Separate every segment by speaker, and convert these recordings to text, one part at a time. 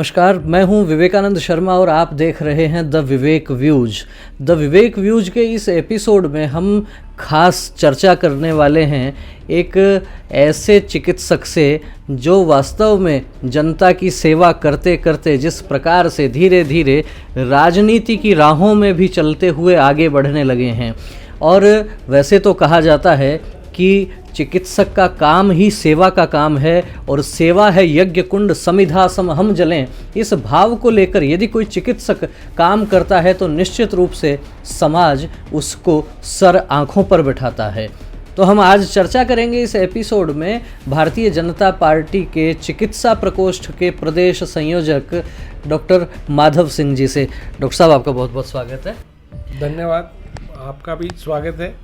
Speaker 1: नमस्कार, मैं हूं विवेकानंद शर्मा और आप देख रहे हैं the Vivek views. The Vivek views के इस एपिसोड में हम खास चर्चा करने वाले हैं एक ऐसे चिकित्सक से जो वास्तव में जनता की सेवा करते करते जिस प्रकार से धीरे धीरे राजनीति की राहों में भी चलते हुए आगे बढ़ने लगे हैं। और वैसे तो कहा जाता है कि चिकित्सक का काम ही सेवा का काम है और सेवा है यज्ञ कुंड समिधा सम हम जलें। इस भाव को लेकर यदि कोई चिकित्सक काम करता है तो निश्चित रूप से समाज उसको सर आंखों पर बिठाता है। तो हम आज चर्चा करेंगे इस एपिसोड में भारतीय जनता पार्टी के चिकित्सा प्रकोष्ठ के प्रदेश संयोजक डॉक्टर माधव सिंह जी से। डॉक्टर साहब, आपका बहुत बहुत स्वागत है।
Speaker 2: धन्यवाद, आपका भी स्वागत है।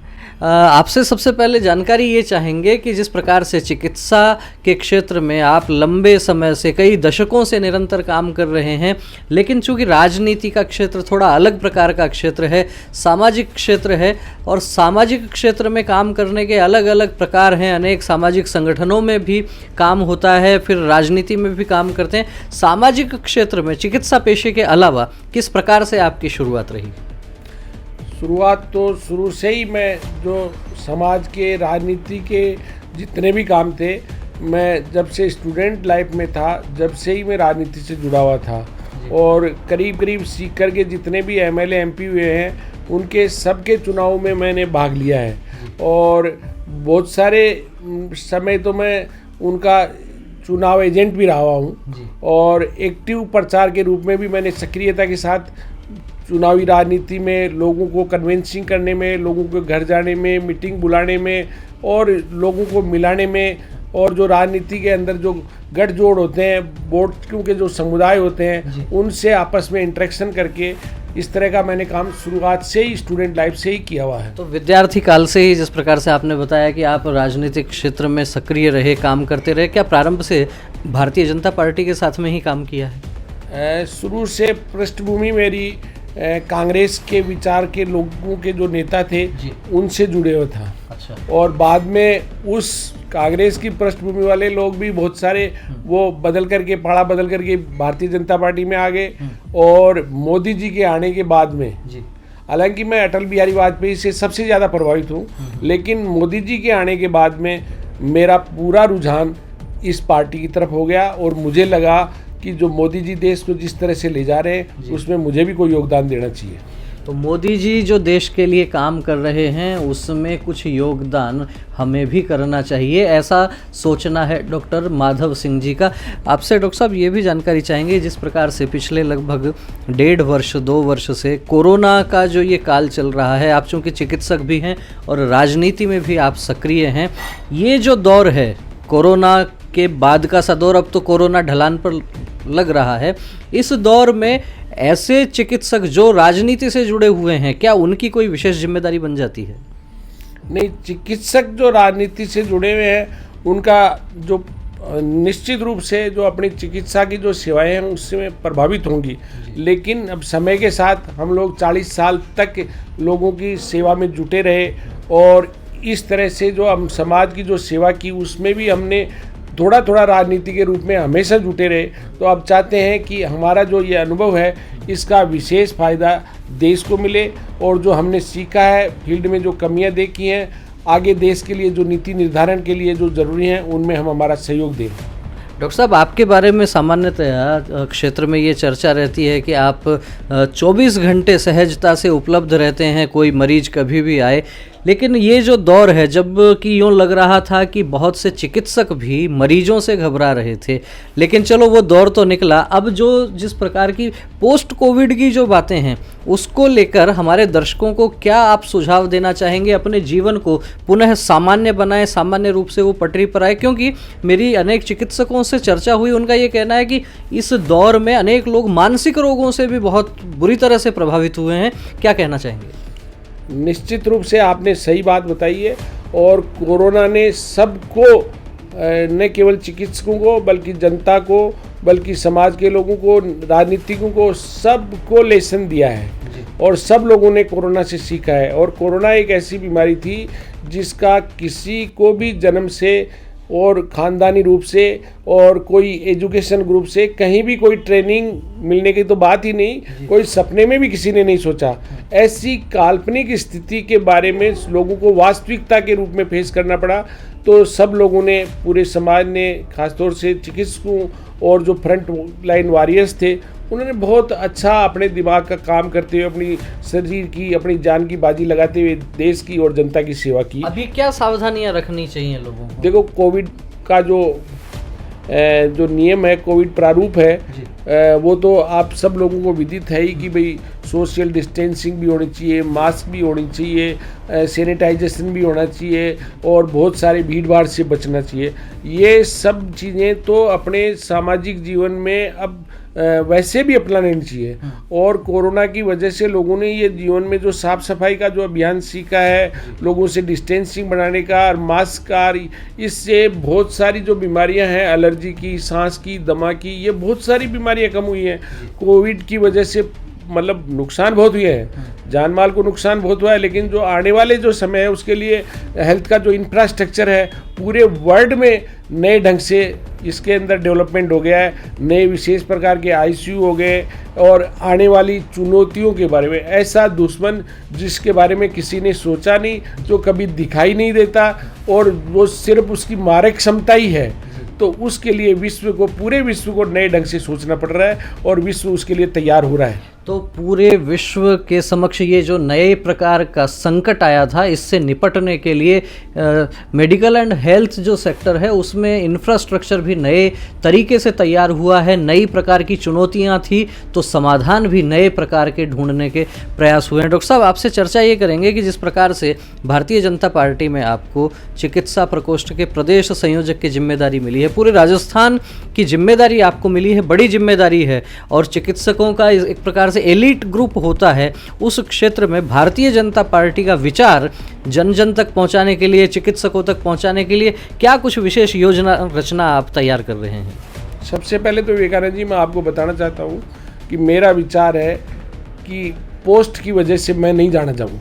Speaker 1: आपसे सबसे पहले जानकारी ये चाहेंगे कि जिस प्रकार से चिकित्सा के क्षेत्र में आप लंबे समय से कई दशकों से निरंतर काम कर रहे हैं, लेकिन चूंकि राजनीति का क्षेत्र थोड़ा अलग प्रकार का क्षेत्र है, सामाजिक क्षेत्र है और सामाजिक क्षेत्र में काम करने के अलग अलग प्रकार हैं। अनेक सामाजिक संगठनों में भी काम होता है, फिर राजनीति में भी काम करते हैं। सामाजिक क्षेत्र में चिकित्सा पेशे के अलावा किस प्रकार से आपकी शुरुआत रही?
Speaker 2: शुरुआत तो शुरू से ही मैं जो समाज के राजनीति के जितने भी काम थे, मैं जब से स्टूडेंट लाइफ में था जब से ही मैं राजनीति से जुड़ा हुआ था। और करीब करीब सीकर के जितने भी एमएलए एमपी हुए हैं उनके सबके चुनाव में मैंने भाग लिया है। और बहुत सारे समय तो मैं उनका चुनाव एजेंट भी रहा हूँ और एक्टिव प्रचार के रूप में भी मैंने सक्रियता के साथ चुनावी राजनीति में लोगों को कन्विंसिंग करने में, लोगों के घर जाने में, मीटिंग बुलाने में और लोगों को मिलाने में, और जो राजनीति के अंदर जो गठजोड़ होते हैं, वोटों के जो समुदाय होते हैं उनसे आपस में इंटरेक्शन करके इस तरह का मैंने काम शुरुआत से ही स्टूडेंट लाइफ से ही किया हुआ है।
Speaker 1: तो विद्यार्थी काल से ही जिस प्रकार से आपने बताया कि आप राजनीतिक क्षेत्र में सक्रिय रहे, काम करते रहे, क्या प्रारंभ से भारतीय जनता पार्टी के साथ में ही काम किया है?
Speaker 2: शुरू से पृष्ठभूमि मेरी कांग्रेस के विचार के लोगों के जो नेता थे उनसे जुड़े हुए था।
Speaker 1: अच्छा।
Speaker 2: और बाद में उस कांग्रेस की पृष्ठभूमि वाले लोग भी बहुत सारे वो बदल करके पाड़ा बदल करके भारतीय जनता पार्टी में आ गए। और मोदी जी के आने के बाद में, हालांकि मैं अटल बिहारी वाजपेयी से सबसे ज़्यादा प्रभावित हूँ, लेकिन मोदी जी के आने के बाद में मेरा पूरा रुझान इस पार्टी की तरफ हो गया और मुझे लगा कि जो मोदी जी देश को जिस तरह से ले जा रहे हैं उसमें मुझे भी कोई योगदान देना चाहिए।
Speaker 1: तो मोदी जी जो देश के लिए काम कर रहे हैं उसमें कुछ योगदान हमें भी करना चाहिए, ऐसा सोचना है डॉक्टर माधव सिंह जी का। आपसे डॉक्टर साहब ये भी जानकारी चाहेंगे, जिस प्रकार से पिछले लगभग 1.5 वर्ष 2 वर्ष से कोरोना का जो ये काल चल रहा है, आप चूँकि चिकित्सक भी हैं और राजनीति में भी आप सक्रिय हैं, ये जो दौर है कोरोना के बाद का सा दौर, अब तो कोरोना ढलान पर लग रहा है, इस दौर में ऐसे चिकित्सक जो राजनीति से जुड़े हुए हैं, क्या उनकी कोई विशेष जिम्मेदारी बन जाती है?
Speaker 2: नहीं, चिकित्सक जो राजनीति से जुड़े हुए हैं उनका जो निश्चित रूप से जो अपनी चिकित्सा की जो सेवाएं हैं उससे प्रभावित होंगी, लेकिन अब समय के साथ हम लोग 40 साल तक लोगों की सेवा में जुटे रहे और इस तरह से जो हम समाज की जो सेवा की उसमें भी हमने थोड़ा थोड़ा राजनीति के रूप में हमेशा जुटे रहे। तो अब चाहते हैं कि हमारा जो ये अनुभव है इसका विशेष फ़ायदा देश को मिले और जो हमने सीखा है, फील्ड में जो कमियां देखी हैं, आगे देश के लिए जो नीति निर्धारण के लिए जो ज़रूरी हैं उनमें हम हमारा सहयोग दें।
Speaker 1: डॉक्टर साहब, आपके बारे में सामान्यतः क्षेत्र में ये चर्चा रहती है कि आप 24 घंटे सहजता से उपलब्ध रहते हैं, कोई मरीज कभी भी आए। लेकिन ये जो दौर है, जब कि यूँ लग रहा था कि बहुत से चिकित्सक भी मरीजों से घबरा रहे थे, लेकिन चलो वो दौर तो निकला। अब जो जिस प्रकार की पोस्ट कोविड की जो बातें हैं उसको लेकर हमारे दर्शकों को क्या आप सुझाव देना चाहेंगे? अपने जीवन को पुनः सामान्य बनाएं, सामान्य रूप से वो पटरी पर आए, क्योंकि मेरी अनेक चिकित्सकों से चर्चा हुई, उनका ये कहना है कि इस दौर में अनेक लोग मानसिक रोगों से भी बहुत बुरी तरह से प्रभावित हुए हैं। क्या कहना चाहेंगे?
Speaker 2: निश्चित रूप से आपने सही बात बताई है और कोरोना ने सबको, न केवल चिकित्सकों को बल्कि जनता को, बल्कि समाज के लोगों को, राजनीतिकों को, सबको लेसन दिया है और सब लोगों ने कोरोना से सीखा है। और कोरोना एक ऐसी बीमारी थी जिसका किसी को भी जन्म से और ख़ानदानी रूप से और कोई एजुकेशन ग्रुप से कहीं भी कोई ट्रेनिंग मिलने की तो बात ही नहीं, कोई सपने में भी किसी ने नहीं सोचा। ऐसी काल्पनिक स्थिति के बारे में लोगों को वास्तविकता के रूप में फेस करना पड़ा। तो सब लोगों ने, पूरे समाज ने, खासतौर से चिकित्सकों और जो फ्रंट लाइन वॉरियर्स थे, उन्होंने बहुत अच्छा अपने दिमाग का काम करते हुए अपनी शरीर की, अपनी जान की बाजी लगाते हुए देश की और जनता की सेवा की।
Speaker 1: अभी क्या सावधानियां रखनी चाहिए लोगों को?
Speaker 2: देखो, कोविड का जो नियम है, कोविड प्रारूप है, वो तो आप सब लोगों को विदित है ही कि भाई सोशल डिस्टेंसिंग भी होनी चाहिए, मास्क भी होनी चाहिए, सैनिटाइजेशन भी होना चाहिए और बहुत सारे भीड़ भाड़ से बचना चाहिए। ये सब चीज़ें तो अपने सामाजिक जीवन में अब वैसे भी अपना लेनी चाहिए। और कोरोना की वजह से लोगों ने ये जीवन में जो साफ सफाई का जो अभियान सीखा है, लोगों से डिस्टेंसिंग बनाने का और मास्क का, इससे बहुत सारी जो बीमारियां हैं, एलर्जी की, सांस की, दमा की, ये बहुत सारी बीमारियां कम हुई हैं। कोविड की वजह से मतलब नुकसान बहुत हुए हैं, जान माल को नुकसान बहुत हुआ है, लेकिन जो आने वाले जो समय है उसके लिए हेल्थ का जो इंफ्रास्ट्रक्चर है पूरे वर्ल्ड में नए ढंग से इसके अंदर डेवलपमेंट हो गया है। नए विशेष प्रकार के आईसीयू हो गए और आने वाली चुनौतियों के बारे में ऐसा दुश्मन जिसके बारे में किसी ने सोचा नहीं, जो कभी दिखाई नहीं देता और वो सिर्फ उसकी मारक क्षमता ही है, तो उसके लिए विश्व को, पूरे विश्व को नए ढंग से सोचना पड़ रहा है और विश्व उसके लिए तैयार हो रहा है।
Speaker 1: तो पूरे विश्व के समक्ष ये जो नए प्रकार का संकट आया था, इससे निपटने के लिए मेडिकल एंड हेल्थ जो सेक्टर है उसमें इंफ्रास्ट्रक्चर भी नए तरीके से तैयार हुआ है। नई प्रकार की चुनौतियां थी तो समाधान भी नए प्रकार के ढूंढने के प्रयास हुए हैं। डॉक्टर साहब, आपसे चर्चा ये करेंगे कि जिस प्रकार से भारतीय जनता पार्टी में आपको चिकित्सा प्रकोष्ठ के प्रदेश संयोजक की जिम्मेदारी मिली है, पूरे राजस्थान की जिम्मेदारी आपको मिली है, बड़ी जिम्मेदारी है, और चिकित्सकों का एक प्रकार एलिट ग्रुप होता है, उस क्षेत्र में भारतीय जनता पार्टी का विचार जन जन तक पहुंचाने के लिए, चिकित्सकों तक पहुंचाने के लिए क्या कुछ विशेष योजना रचना आप तैयार कर रहे हैं?
Speaker 2: सबसे पहले तो विवेकानंद जी, मैं आपको बताना चाहता हूं कि मेरा विचार है कि पोस्ट की वजह से मैं नहीं जाना चाहूँ,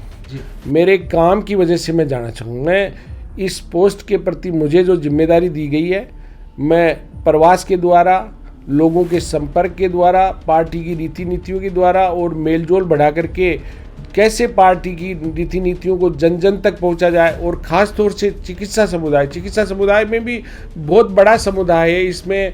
Speaker 2: मेरे काम की वजह से मैं जाना चाहूँ। मैं इस पोस्ट के प्रति मुझे जो जिम्मेदारी दी गई है, मैं प्रवास के द्वारा, लोगों के संपर्क के द्वारा, पार्टी की रीति नीतियों के द्वारा और मेलजोल बढ़ा करके कैसे पार्टी की रीति नीतियों को जन जन तक पहुंचा जाए, और ख़ास तौर से चिकित्सा समुदाय में भी बहुत बड़ा समुदाय है। इसमें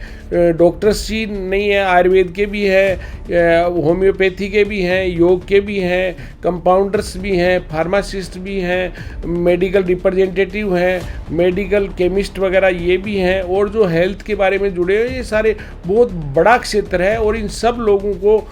Speaker 2: डॉक्टर्स ही नहीं है, आयुर्वेद के भी हैं, होम्योपैथी के भी हैं, योग के भी हैं, कंपाउंडर्स भी हैं, फार्मासिस्ट भी हैं, मेडिकल रिप्रेजेंटेटिव हैं, मेडिकल केमिस्ट वगैरह ये भी हैं, और जो हेल्थ के बारे में जुड़े हुए, ये सारे बहुत बड़ा क्षेत्र है। और इन सब लोगों को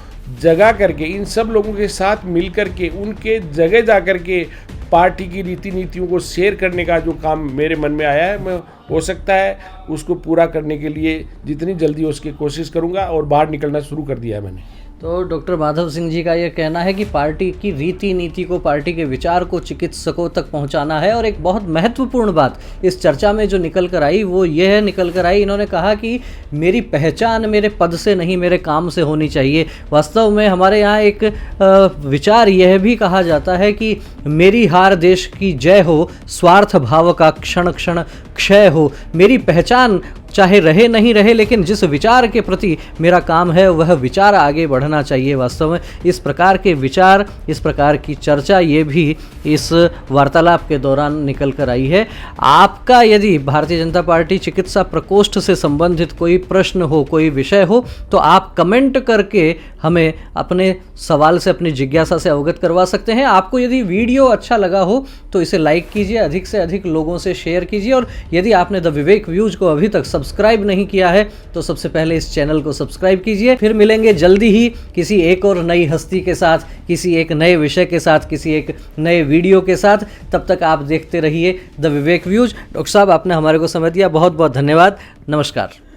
Speaker 2: जगा करके, इन सब लोगों के साथ मिल करके, उनके जगह जा करके पार्टी की रीति नीतियों को शेयर करने का जो काम मेरे मन में आया है, मैं हो सकता है उसको पूरा करने के लिए जितनी जल्दी हो उसकी कोशिश करूंगा, और बाहर निकलना शुरू कर दिया है मैंने।
Speaker 1: तो डॉक्टर माधव सिंह जी का ये कहना है कि पार्टी की रीति नीति को, पार्टी के विचार को चिकित्सकों तक पहुंचाना है। और एक बहुत महत्वपूर्ण बात इस चर्चा में जो निकल कर आई वो ये है, इन्होंने कहा कि मेरी पहचान मेरे पद से नहीं, मेरे काम से होनी चाहिए। वास्तव में हमारे यहाँ एक विचार यह भी कहा जाता है कि मेरी हार देश की जय हो, स्वार्थ भाव का क्षण क्षण क्षय हो। मेरी पहचान चाहे रहे नहीं रहे, लेकिन जिस विचार के प्रति मेरा काम है वह विचार आगे बढ़ना चाहिए। वास्तव में इस प्रकार के विचार, इस प्रकार की चर्चा ये भी इस वार्तालाप के दौरान निकल कर आई है। आपका यदि भारतीय जनता पार्टी चिकित्सा प्रकोष्ठ से संबंधित कोई प्रश्न हो, कोई विषय हो, तो आप कमेंट करके हमें अपने सवाल से, अपनी जिज्ञासा से अवगत करवा सकते हैं। आपको यदि वीडियो अच्छा लगा हो तो इसे लाइक कीजिए, अधिक से अधिक लोगों से शेयर कीजिए, और यदि आपने द विवेक व्यूज को अभी तक सब्सक्राइब नहीं किया है तो सबसे पहले इस चैनल को सब्सक्राइब कीजिए। फिर मिलेंगे जल्दी ही किसी एक और नई हस्ती के साथ, किसी एक नए विषय के साथ, किसी एक नए वीडियो के साथ। तब तक आप देखते रहिए द विवेक व्यूज। डॉक्टर साहब, आपने हमारे को समय दिया, बहुत बहुत धन्यवाद। नमस्कार।